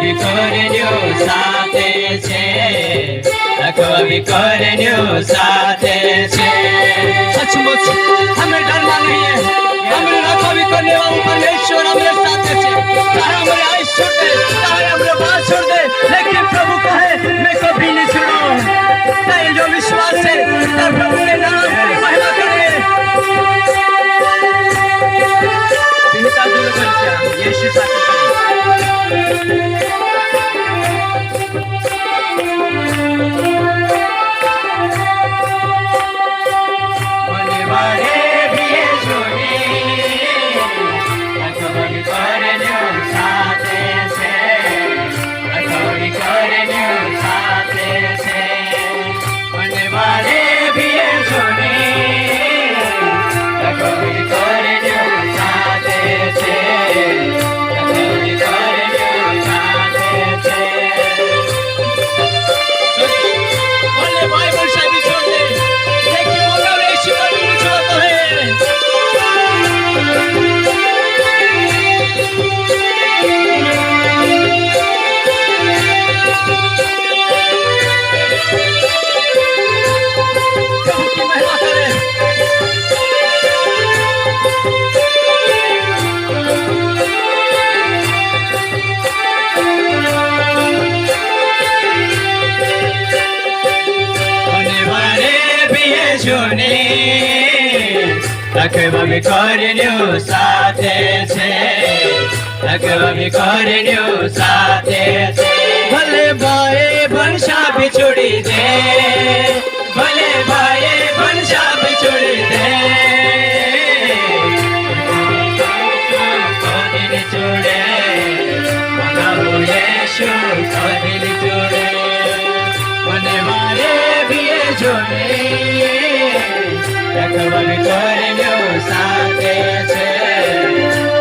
વિખોરન્યું સાથે છે, લખવા વિખોરન્યું સાથે છે। सचमुच हमें डरना नहीं है, हमें लखवा विखोरने वाला परमेश्वर हमारे साथ है। चाहे हमारे आयुष छोड़ दे, चाहे हमारे बाल छोड़ दे, लेकिन प्रभु कहे मैं कभी नहीं छोड़ूंगा। जो विश्वास है प्रभु के नाम की महिमा करे। पिता दूर कर यीशु साथ લખવા વિખોરન્યું સાથે છે, લખવા વિખોરન્યું સાથે છે। ભલે ભાઈ ભણશા બિછોડી દે, ભલે ભાઈ ભણશા બિછોડી દે, કદી જોડે મગાવો યેશુ કદી જોડે, મને મારે ભી જોડે લખવા વિખોરન્યું સાથે છે,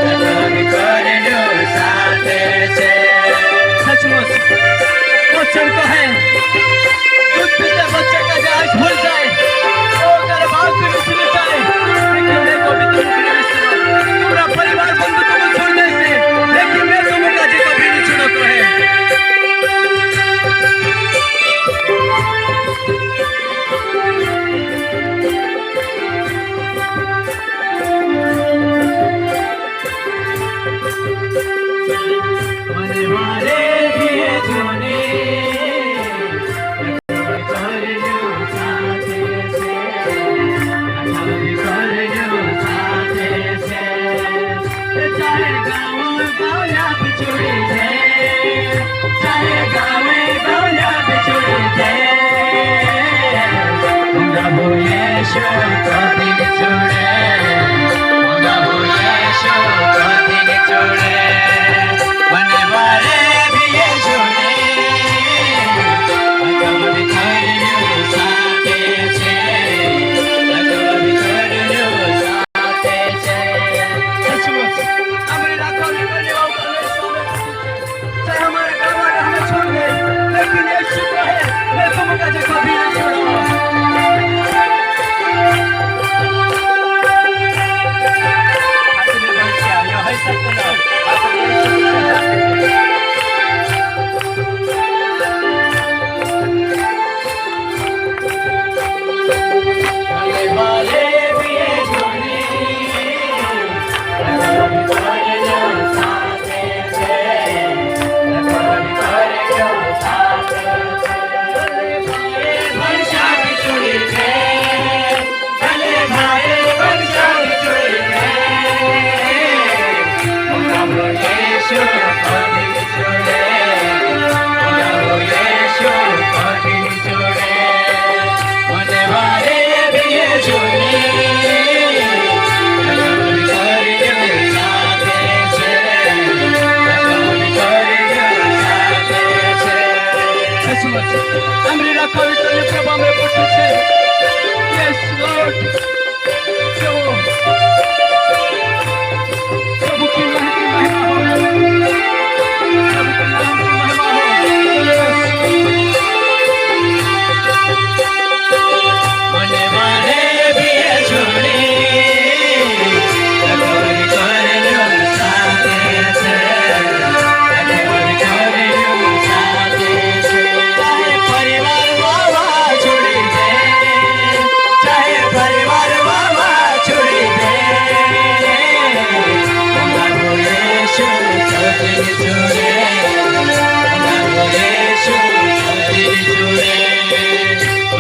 લખવા વિખોરન્યું સાથે છે। सचमुच वचन को है